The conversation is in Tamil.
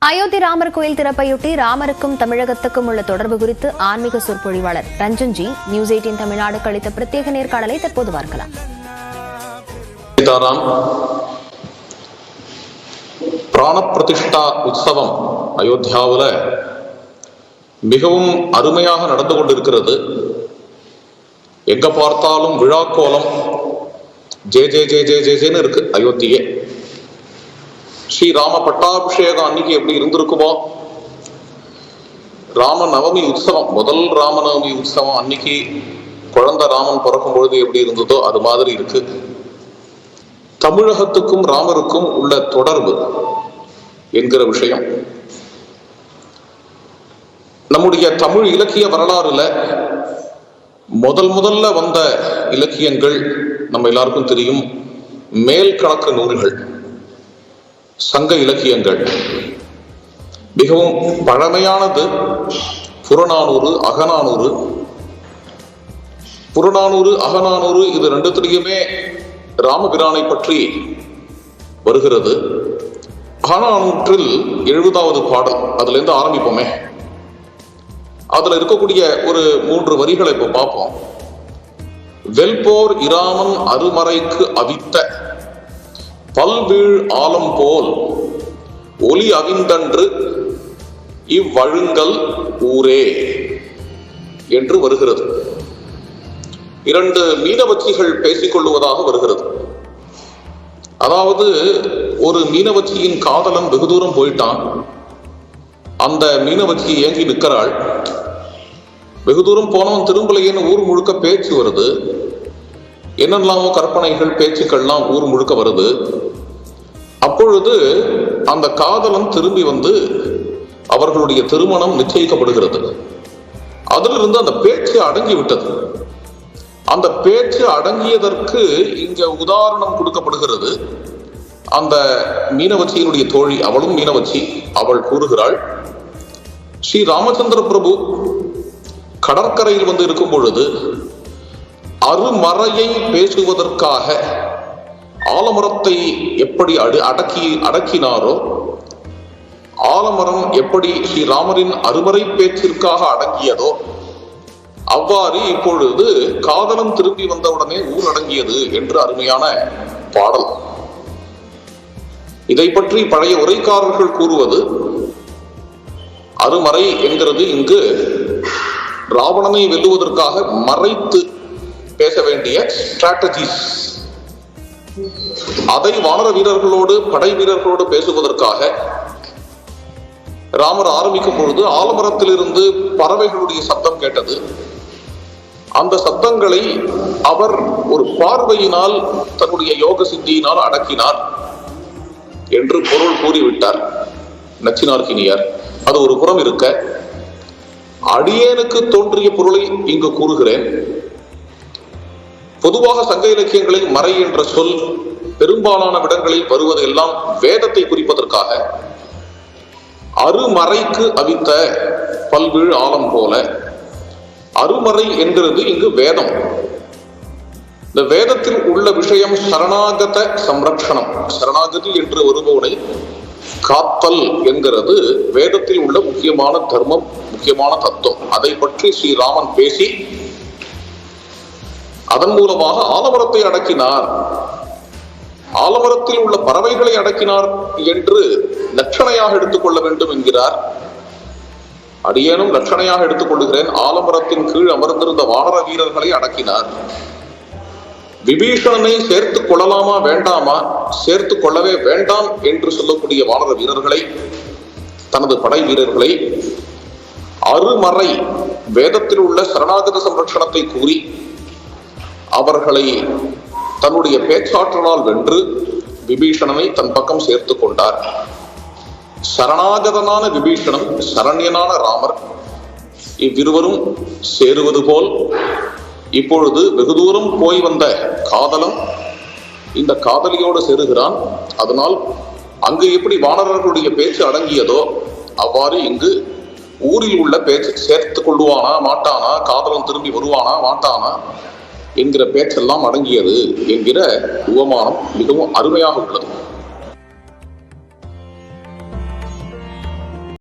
அயோத்தி ராமர் கோயில் திறப்பையொட்டி ராமருக்கும் தமிழகத்துக்கும் உள்ள தொடர்பு குறித்து ஆன்மீக சொற்பொழிவாளர் ரஞ்சன்ஜி நியூஸ் 18 தமிழ்நாடு அளித்த பிரத்யேக நேர்காணலை தற்போது பார்க்கலாம். பிராண பிரதிஷ்டா உற்சவம் அயோத்தியாவில் மிகவும் அருமையாக நடந்து கொண்டிருக்கிறது. எங்க பார்த்தாலும் விழாக்கோலம், ஜே ஜே ஜே ஜே ஜே ஜேன்னு இருக்கு அயோத்தியே. ஸ்ரீராம பட்டாபிஷேகம் அன்னைக்கு எப்படி இருந்திருக்குமோ, ராம நவமி உற்சவம், முதல் ராமநவமி உற்சவம் அன்னைக்கு குழந்தை ராமன் பிறக்கும் பொழுது எப்படி இருந்ததோ அது மாதிரி இருக்கு. தமிழகத்துக்கும் ராமருக்கும் உள்ள தொடர்பு என்கிற விஷயம் நம்முடைய தமிழ் இலக்கிய வரலாறுல முதல்ல வந்த இலக்கியங்கள் நம்ம எல்லாருக்கும் தெரியும். மேல் கணக்கு நூல்கள், சங்க இலக்கியங்கள். மிகவும் பழமையானது புறநானூறு, அகநானூறு. புறநானூறு, அகநானூறு இது ரெண்டுத்திலையுமே ராமபிரானை பற்றி வருகிறது. அகநானூற்றில் 70வது பாடல், அதுல இருந்து ஆரம்பிப்போமே. அதுல இருக்கக்கூடிய ஒரு 3 வரிகளை இப்ப பார்ப்போம். வெல்போர் இராமன் அருமறைக்கு அவித்த பல்வீழ் ஆலம் போல் ஒலி அவிந்தன்று இவ்வழுங்கல் ஊரே என்று வருகிறது. 2 மீனவச்சிகள் பேசிக்கொள்ளுவதாக வருகிறது. அதாவது ஒரு மீனவச்சியின் காதலன் வெகு தூரம் போயிட்டான். அந்த மீனவச்சி ஏங்கி நிற்கிறாள். வெகு தூரம் போனவன் திரும்பலையேன்னு ஊர் முழுக்க பேச்சு வருது. என்னெல்லாமோ கற்பனைகள், பேச்சுக்கள்லாம் ஊர் முழுக்க வருது. அப்பொழுது அந்த காதலன் திரும்பி வந்து அவர்களுடைய திருமணம் நிச்சயிக்கப்படுகிறது. அதிலிருந்து அந்த பேச்சு அடங்கி விட்டது. அந்த பேச்சு அடங்கியதற்கு இங்க உதாரணம் கொடுக்கப்படுகிறது. அந்த மீனவச்சியினுடைய தோழி, அவளும் மீனவச்சி, அவள் கூறுகிறாள், ஸ்ரீ ராமச்சந்திர பிரபு கடற்கரையில் வந்து இருக்கும் பொழுது அருமறையை பேசுவதற்காக ஆலமரத்தை எப்படி அடக்கினாரோ, ஆலமரம் எப்படி ஸ்ரீராமரின் அருமறை பேச்சிற்காக அடங்கியதோ, அவ்வாறு இப்பொழுது காதலன் திரும்பி வந்தவுடனே ஊர் அடங்கியது என்று அருமையான பாடல். இதை பற்றி பழைய உரைக்காரர்கள் கூறுவது, அருமறை என்கிறது இங்கு ராவணனை வெல்லுவதற்காக மறைத்து பேச வேண்டிய ஸ்ட்ராட்டஜிஸ். அதை வானர வீரர்களோடு, படை வீரர்களோடு பேசுவதற்காக ராமர் ஆரம்பிக்கும் பொழுது ஆலமரத்திலிருந்து பறவைகளுடைய சத்தம் கேட்டது. அந்த சத்தங்களை அவர் ஒரு பார்வையினால், தன்னுடைய யோக சித்தியினால் அடக்கினார் என்று பொருள் கூறிவிட்டார் நச்சினார்கினியர். அது ஒரு புறம் இருக்க, அடியேனுக்கு தோன்றிய பொருளை இங்கு கூறுகிறேன். பொதுவாக சங்க இலக்கியங்களில் மறை என்ற சொல் பெரும்பாலான இடங்களில் வருவது எல்லாம் வேதத்தை குறிப்பதற்காக. அருமறைக்கு அவித்த பல்வீழ் ஆலம் போல, அருமறை என்கிறது இங்கு வேதம். இந்த வேதத்தில் உள்ள விஷயம் சரணாகத சம்ரக்ஷணம். சரணாகதி என்று வருபவனை காத்தல் என்கிறது வேதத்தில் உள்ள முக்கியமான தர்மம், முக்கியமான தத்துவம். அதை பற்றி ஸ்ரீராமன் பேசி அதன் மூலமாக ஆலமரத்தை அடக்கினார், ஆலமரத்தில் உள்ள பறவைகளை அடக்கினார் என்று லட்சணையாக எடுத்துக்கொள்ள வேண்டும் என்கிறார். அடியேனும் லட்சணையாக எடுத்துக் கொள்ளுகிறேன். ஆலமரத்தின் கீழ் அமர்ந்திருந்த வானர வீரர்களை அடக்கினார். விபீஷணனை சேர்த்து கொள்ளலாமா வேண்டாமா, சேர்த்து கொள்ளவே வேண்டாம் என்று சொல்லக்கூடிய வானர வீரர்களை, தனது படை வீரர்களை அருமறை வேதத்தில் உள்ள சரணாகத சம்ரட்சணத்தை கூறி அவர்களை தன்னுடைய பேச்சாற்றலால் வென்று விபீஷணனை தன் பக்கம் சேர்த்து கொண்டார். சரணாகதனான விபீஷணன், சரண்யனான ராமர், இவ்விருவரும் சேருவது போல் இப்பொழுது வெகு தூரம் போய் வந்த காதலன் இந்த காதலியோடு சேருகிறான். அதனால் அங்கு எப்படி வானரர்களுடைய பேச்சு அடங்கியதோ அவ்வாறு இங்கு ஊரில் உள்ள பேச்சு சேர்த்து கொள்ளுவானா மாட்டானா, காதலன் திரும்பி வருவானா மாட்டானா என்கிற பேச்செல்லாம் அடங்கியது என்கிற உவமானம் மிகவும் அருமையாக உள்ளது.